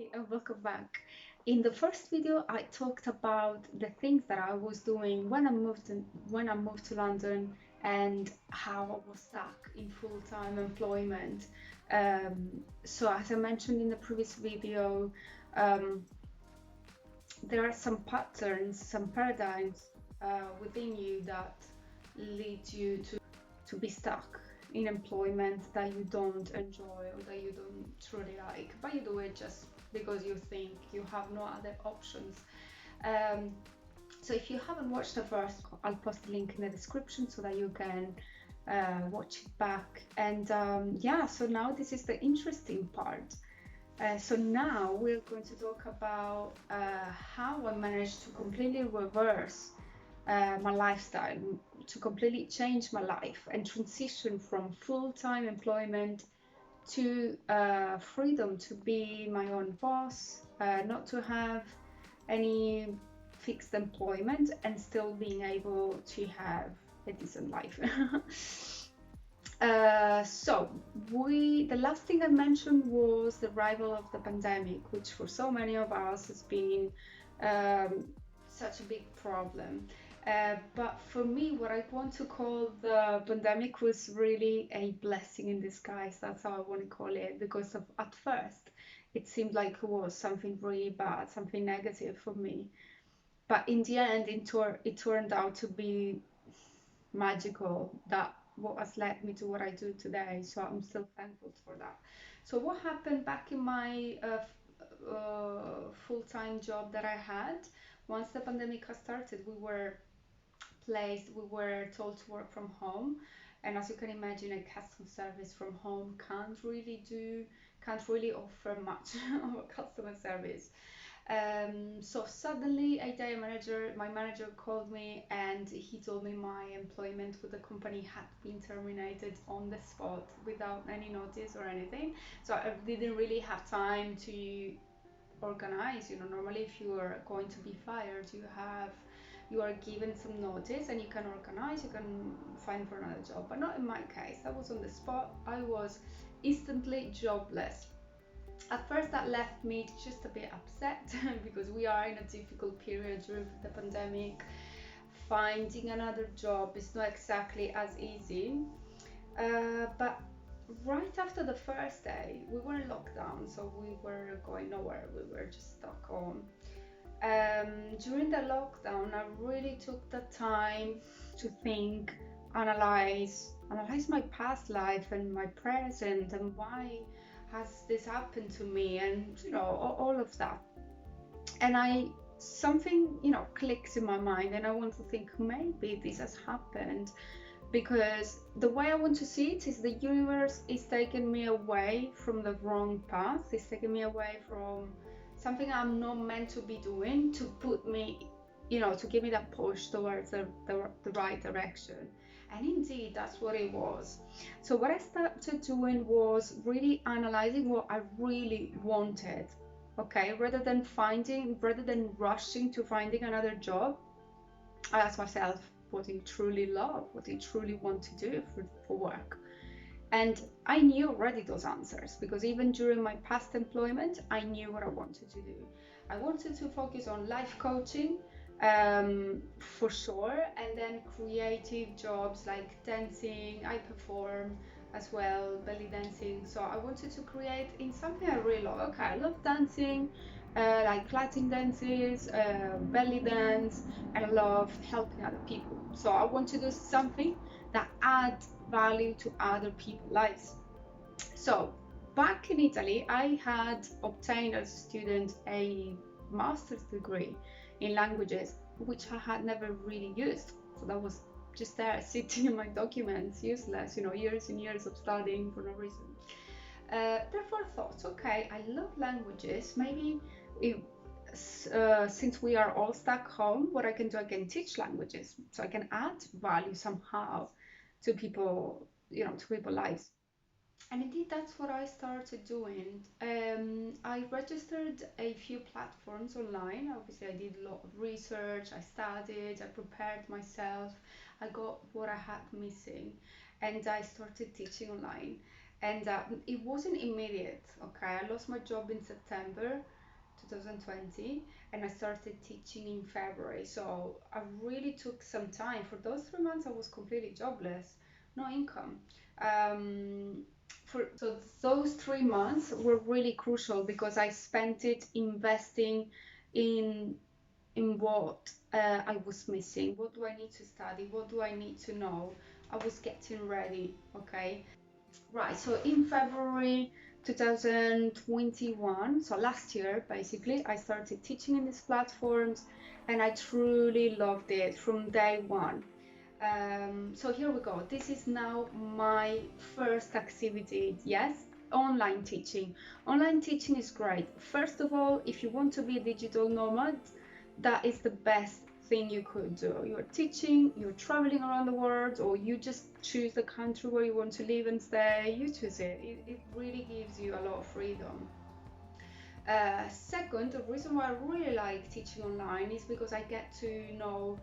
Hi, and welcome back. In the first video, I talked about the things that I was doing when I moved to London and how I was stuck in full-time employment. So as I mentioned in the previous video, um, there are some patterns, some paradigms within you that lead you to be stuck in employment that you don't enjoy or that you don't truly like, but you do it just because you think you have no other options. Um, so if you haven't watched the first, I'll post the link in the description so that you can watch it back. And yeah, so now this is the interesting part. So now we're going to talk about how I managed to completely reverse my lifestyle, to completely change my life and transition from full-time employment to freedom to be my own boss, not to have any fixed employment and still being able to have a decent life. So the last thing I mentioned was the arrival of the pandemic, which for so many of us has been um, such a big problem. But for me, what I want to call the pandemic was really a blessing in disguise. That's how I want to call it, because at first it seemed like it was something really bad, something negative for me. But in the end, it turned out to be magical. That what has led me to what I do today. So I'm still thankful for that. So what happened back in my full-time job that I had, once the pandemic has started, we were told to work from home. And as you can imagine, a customer service from home can't really offer much of a customer service. So suddenly a day my manager called me and he told me my employment with the company had been terminated on the spot without any notice or anything. So I didn't really have time to organize. Normally if you are going to be fired, you are given some notice and you can organize, you can find for another job. But not in my case. I was on the spot. I was instantly jobless. At first that left me just a bit upset because we are in a difficult period during the pandemic. Finding another job is not exactly as easy. But right after the first day, we were in lockdown, so we were going nowhere. We were just stuck home. During the lockdown, I really took the time to think, analyze my past life and my present, and why has this happened to me, and all of that. And something clicks in my mind, and I want to think maybe this has happened because the way I want to see it is the universe is taking me away from the wrong path. It's taking me away from something I'm not meant to be doing to put me, to give me that push towards the right direction. And indeed, that's what it was. So what I started doing was really analyzing what I really wanted. Okay, rather than rushing to finding another job, I asked myself what I truly love, what I truly want to do for work. And I knew already those answers because even during my past employment, I knew what I wanted to do. I wanted to focus on life coaching, for sure, and then creative jobs like dancing. I perform as well, belly dancing. So I wanted to create in something I really love. Okay, I love dancing, like Latin dances, belly dance, and I love helping other people. So I want to do something that adds value to other people's lives. So back in Italy, I had obtained as a student a master's degree in languages, which I had never really used. So that was just there sitting in my documents, useless, years and years of studying for no reason. Therefore, I thought, okay, I love languages. Maybe if, since we are all stuck home, what I can do, I can teach languages, so I can add value somehow to people, to people's lives. And indeed, that's what I started doing. I registered a few platforms online. Obviously, I did a lot of research, I studied, I prepared myself, I got what I had missing, and I started teaching online. And it wasn't immediate. Okay, I lost my job in September 2020, and I started teaching in February. So I really took some time. For those 3 months, I was completely jobless, no income. Um, so those 3 months were really crucial because I spent it investing in what I was missing. What do I need to study? What do I need to know? I was getting ready. Okay. Right, so in February 2021, so last year basically, I started teaching in these platforms and I truly loved it from day one. So here we go. This is now my first activity. Yes, online teaching. Online teaching is great. First of all, if you want to be a digital nomad, that is the best thing you could do. You're teaching, you're traveling around the world, or you just choose the country where you want to live and stay. You choose it. It really gives you a lot of freedom. Second, the reason why I really like teaching online is because I get to know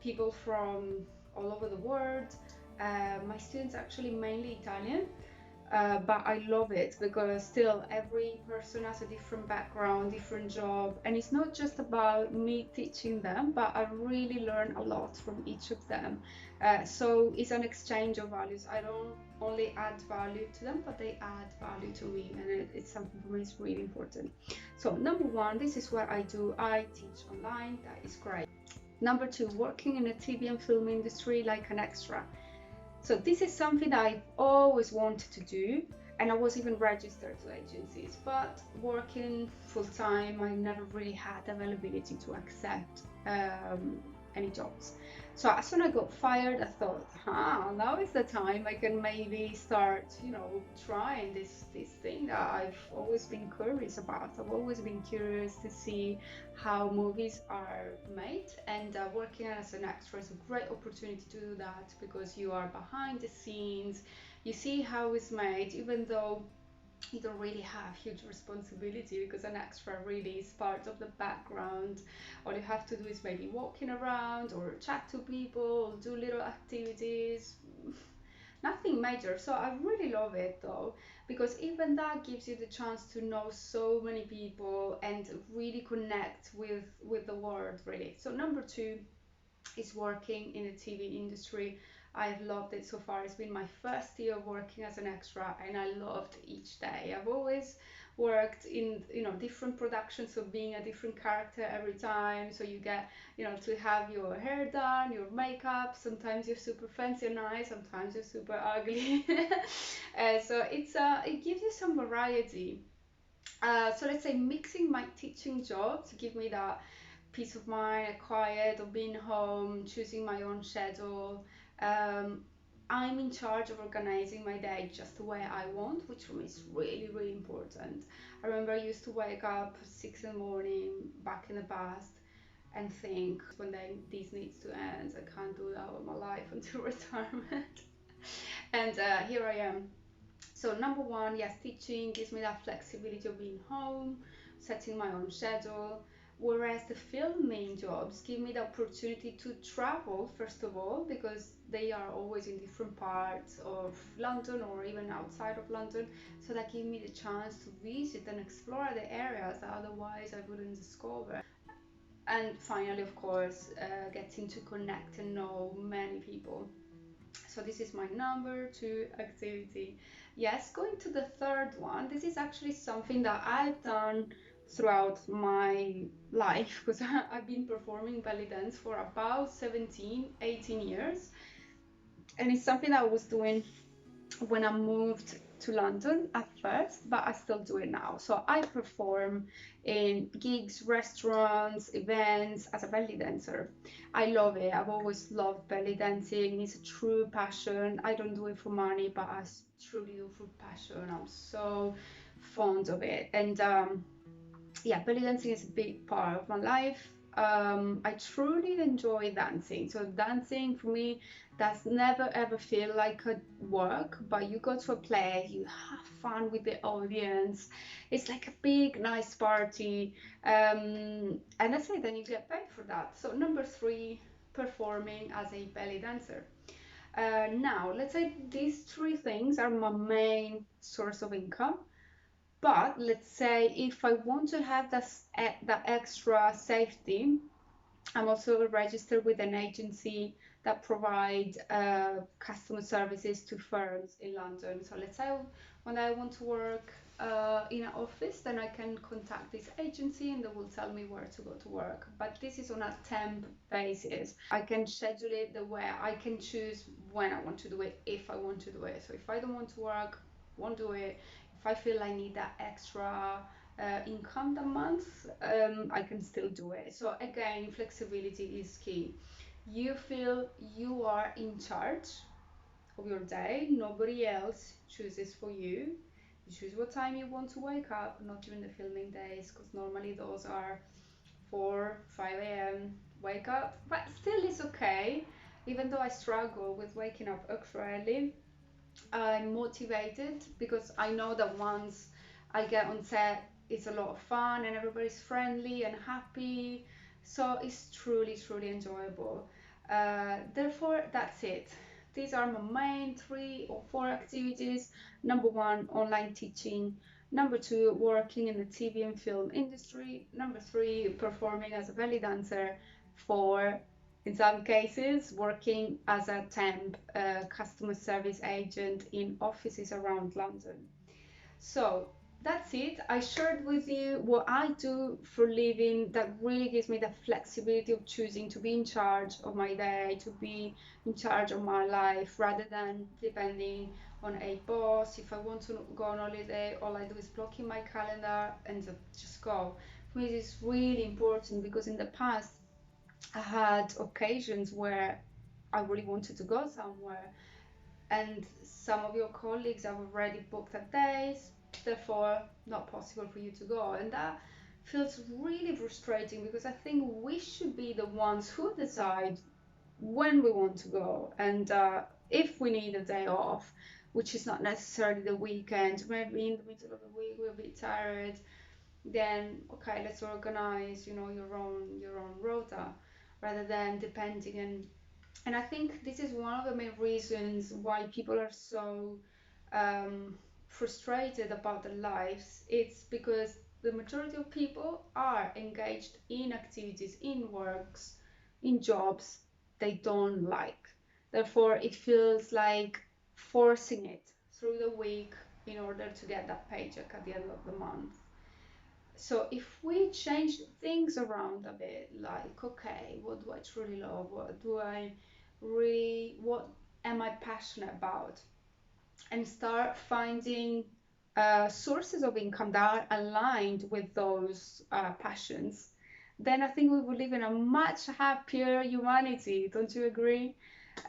people from all over the world. My students are actually mainly Italian, but I love it because still every person has a different background, different job, and it's not just about me teaching them, but I really learn a lot from each of them. So it's an exchange of values. I don't only add value to them, but they add value to me, and it's something for me it's really important. So number one, this is what I do. I teach online. That is great. Number two, working in the TV and film industry like an extra. So this is something that I've always wanted to do, and I was even registered to agencies, but working full time, I never really had availability to accept any jobs. So as soon as I got fired, I thought, now is the time I can maybe start, trying this thing that I've always been curious about. I've always been curious to see how movies are made, and working as an extra is a great opportunity to do that because you are behind the scenes, you see how it's made, even though you don't really have huge responsibility because an extra really is part of the background. All you have to do is maybe walking around or chat to people, do little activities, nothing major. So I really love it though, because even that gives you the chance to know so many people and really connect with the world really. So number two is working in the TV industry. I've loved it so far. It's been my first year working as an extra, and I loved each day. I've always worked in different productions, so being a different character every time. So you get to have your hair done, your makeup. Sometimes you're super fancy and nice. Sometimes you're super ugly. So it gives you some variety. So let's say mixing my teaching job to give me that peace of mind, quiet, of being home, choosing my own schedule. Um, I'm in charge of organizing my day just the way I want, which for me is really, really important. I remember I used to wake up 6 in the morning back in the past and think this needs to end. I can't do that with my life until retirement. And here I am. So number one, yes, teaching gives me that flexibility of being home, setting my own schedule. Whereas the filming jobs give me the opportunity to travel, first of all, because they are always in different parts of London or even outside of London. So that give me the chance to visit and explore the areas that otherwise I wouldn't discover. And finally, of course, getting to connect and know many people. So this is my number two activity. Yes, going to the third one. This is actually something that I've done throughout my life because I've been performing belly dance for about 17, 18 years. And it's something that I was doing when I moved to London at first, but I still do it now. So I perform in gigs, restaurants, events as a belly dancer. I love it. I've always loved belly dancing. It's a true passion. I don't do it for money, but I truly do for passion. I'm so fond of it. And yeah, belly dancing is a big part of my life. I truly enjoy dancing. So dancing for me does never ever feel like a work, but you go to a place, you have fun with the audience. It's like a big, nice party. And then you get paid for that. So number three, performing as a belly dancer. Now, let's say these three things are my main source of income. But let's say if I want to have that extra safety, I'm also registered with an agency that provides customer services to firms in London. So let's say when I want to work in an office, then I can contact this agency and they will tell me where to go to work. But this is on a temp basis. I can schedule it the way I can choose when I want to do it, if I want to do it. So if I don't want to work, won't do it. If I feel I need that extra income that month, I can still do it. So again, flexibility is key. You feel you are in charge of your day. Nobody else chooses for you. You choose what time you want to wake up, not during the filming days, because normally those are 4, 5 a.m. wake up. But still, it's okay. Even though I struggle with waking up extra early, I'm motivated because I know that once I get on set, it's a lot of fun and everybody's friendly and happy. So it's truly, truly enjoyable. Therefore, that's it. These are my main 3 or 4 activities. Number one, online teaching. Number two, working in the TV and film industry. Number three, performing as a belly dancer. 4, in some cases, working as a temp customer service agent in offices around London. So that's it. I shared with you what I do for a living that really gives me the flexibility of choosing to be in charge of my day, to be in charge of my life rather than depending on a boss. If I want to go on holiday, all I do is block in my calendar and just go. For me, it's really important because in the past, I had occasions where I really wanted to go somewhere, and some of your colleagues have already booked at days, therefore not possible for you to go. And that feels really frustrating because I think we should be the ones who decide when we want to go and if we need a day off, which is not necessarily the weekend, maybe in the middle of the week we're a bit tired, then okay, let's organize, your own rota rather than depending. And I think this is one of the main reasons why people are so frustrated about their lives. It's because the majority of people are engaged in activities, in works, in jobs they don't like. Therefore, it feels like forcing it through the week in order to get that paycheck at the end of the month. So if we change things around a bit, like, okay, what do I truly love? What am I passionate about? And start finding sources of income that are aligned with those passions, then I think we will live in a much happier humanity. Don't you agree?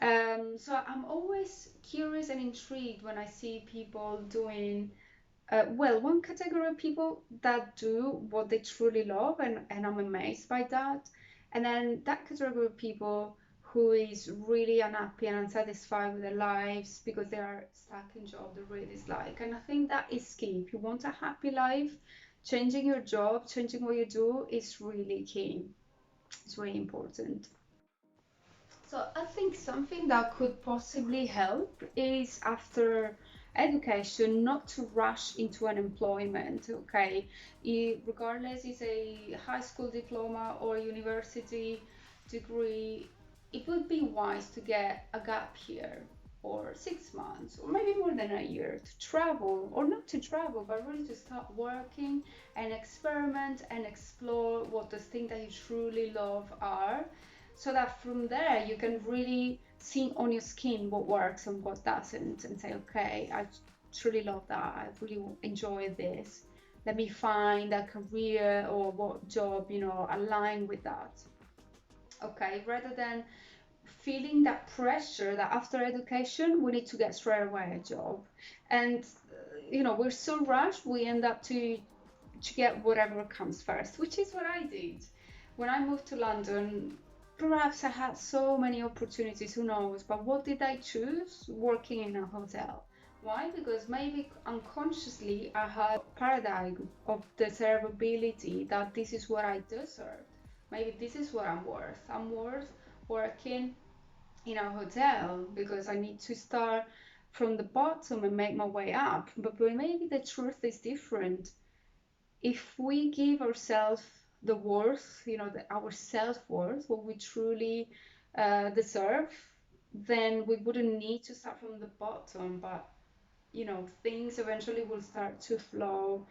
So I'm always curious and intrigued when I see people doing well, one category of people that do what they truly love, and I'm amazed by that. And then that category of people who is really unhappy and unsatisfied with their lives because they are stuck in job they really dislike. And I think that is key. If you want a happy life, changing your job, changing what you do is really key. It's really important. So I think something that could possibly help is after education not to rush into an employment, okay? Regardless it's a high school diploma or university degree, it would be wise to get a gap year or 6 months or maybe more than a year to travel, or not to travel but really to start working and experiment and explore what the things that you truly love are, so that from there you can really see on your skin what works and what doesn't, and say, okay, I truly love that, I really enjoy this, let me find a career or what job align with that. Okay, rather than feeling that pressure that after education we need to get straight away a job. And we're so rushed, we end up to get whatever comes first, which is what I did when I moved to London. Perhaps I had so many opportunities, who knows, but what did I choose? Working in a hotel. Why? Because maybe unconsciously I had a paradigm of desirability that this is what I deserve. Maybe this is what I'm worth. I'm worth working in a hotel because I need to start from the bottom and make my way up. But maybe the truth is different. If we give ourselves the worth, our self-worth, what we truly deserve, then we wouldn't need to start from the bottom. But things eventually will start to flow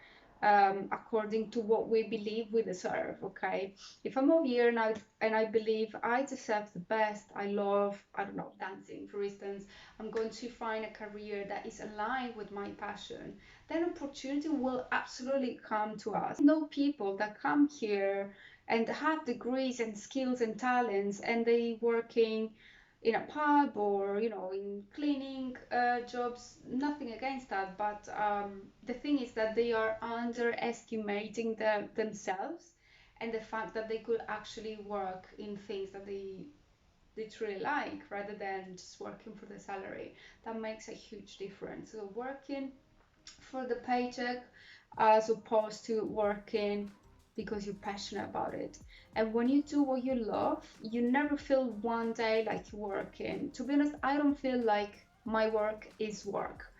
according to what we believe we deserve. Okay, if I move here and I believe I deserve the best, I love, I don't know, dancing, for instance, I'm going to find a career that is aligned with my passion, then opportunity will absolutely come to us. I know people that come here and have degrees and skills and talents, and they working in a pub or in cleaning jobs. Nothing against that, but the thing is that they are underestimating themselves and the fact that they could actually work in things that they truly like rather than just working for the salary. That makes a huge difference. So working for the paycheck as opposed to working because you're passionate about it. And when you do what you love, you never feel one day like you're working. To be honest, I don't feel like my work is work.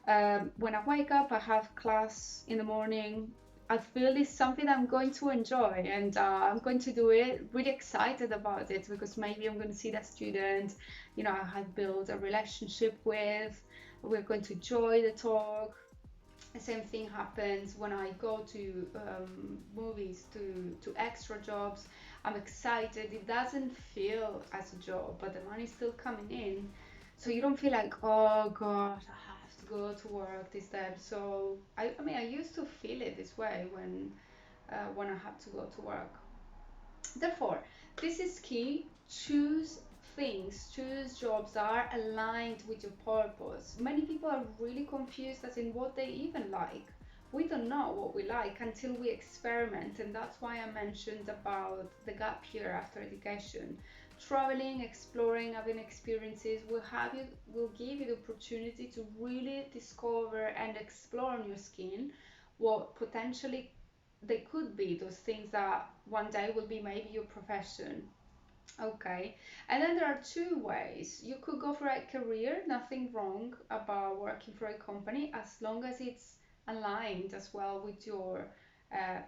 When I wake up, I have class in the morning. I feel it's something I'm going to enjoy, and I'm going to do it really excited about it because maybe I'm going to see that student, I have built a relationship with. We're going to enjoy the talk. The same thing happens when I go to movies, to extra jobs. I'm excited. It doesn't feel as a job, but the money's still coming in. So you don't feel like, oh God, I have to go to work this day. So I mean, I used to feel it this way when I had to go to work. Therefore, this is key. Choose things, choose jobs that are aligned with your purpose. Many people are really confused as in what they even like. We don't know what we like until we experiment, and that's why I mentioned about the gap year after education. Traveling, exploring, having experiences will give you the opportunity to really discover and explore on your skin what potentially they could be those things that one day will be maybe your profession. Okay, and then there are two ways. You could go for a career, nothing wrong about working for a company as long as it's aligned as well with your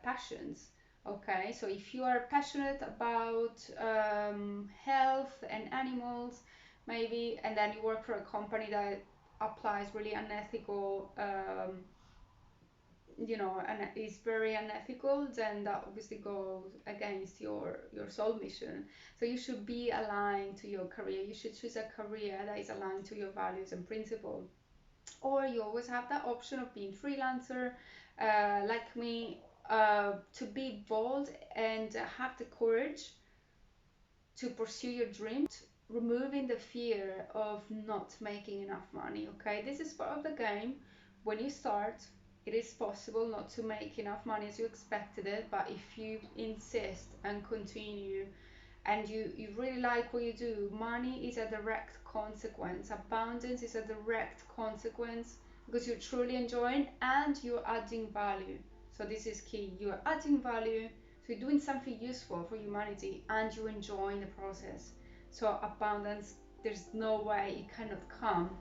passions. Okay, so if you are passionate about health and animals, maybe, and then you work for a company that applies really unethical and is very unethical, then that obviously goes against your soul mission. So you should be aligned to your career. You should choose a career that is aligned to your values and principles. Or you always have that option of being freelancer, like me, to be bold and have the courage to pursue your dreams, removing the fear of not making enough money. Okay, this is part of the game. When you start, it is possible not to make enough money as you expected it, but if you insist and continue and you really like what you do, money is a direct consequence. Abundance is a direct consequence because you're truly enjoying and you're adding value. So this is key. You're adding value, so you're doing something useful for humanity and you're enjoying the process. So abundance, there's no way it cannot come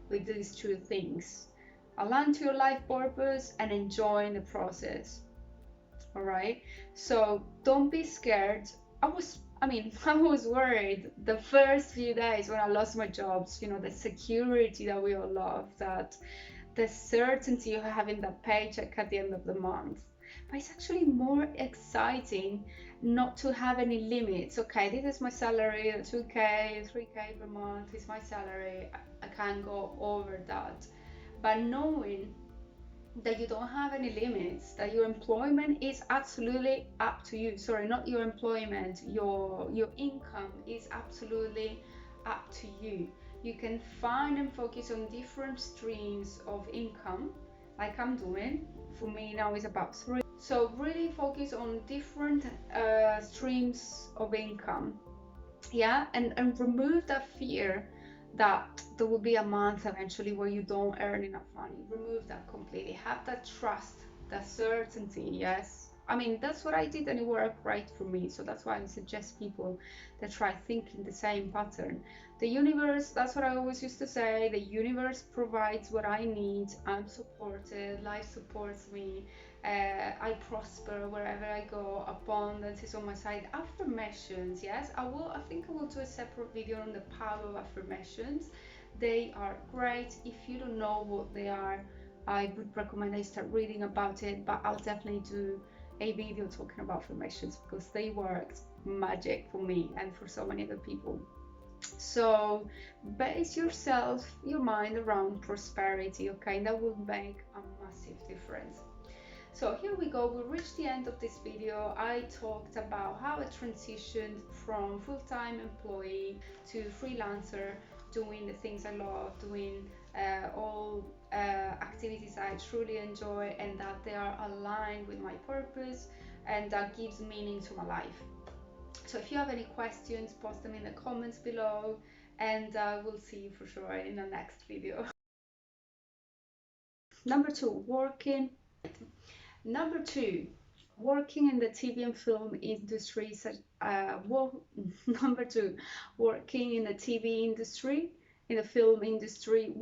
with these two things. Align to your life purpose and enjoying the process. All right. So don't be scared. I was worried the first few days when I lost my jobs, the security that we all love, that the certainty of having that paycheck at the end of the month. But it's actually more exciting not to have any limits. Okay, this is my salary, 2K, 3K per month is my salary. I can't go over that. But knowing that you don't have any limits, that your employment is absolutely up to you. Sorry, not your employment, your income is absolutely up to you. You can find and focus on different streams of income, like I'm doing. For me now is about three. So really focus on different streams of income, yeah, and remove that fear that there will be a month eventually where you don't earn enough money. Remove that completely. Have that trust, that certainty. Yes, I mean, that's what I did and it worked great for me. So that's why I suggest people that try thinking the same pattern. The universe, that's what I always used to say, the universe provides what I need. I'm supported, life supports me. I prosper wherever I go. Abundance is on my side. Affirmations, yes, I think I will do a separate video on the power of affirmations. They are great. If you don't know what they are, I would recommend I start reading about it, but I'll definitely do a video talking about affirmations because they worked magic for me and for so many other people. So base yourself, your mind around prosperity, okay? That will make a massive difference. So here we go, we reached the end of this video. I talked about how I transitioned from full-time employee to freelancer, doing the things I love, doing all activities I truly enjoy and that they are aligned with my purpose and that gives meaning to my life. So if you have any questions, post them in the comments below and we'll see you for sure in the next video. Number two, working. Number two, working in the TV and film industry. Number two, working in the TV industry, in the film industry.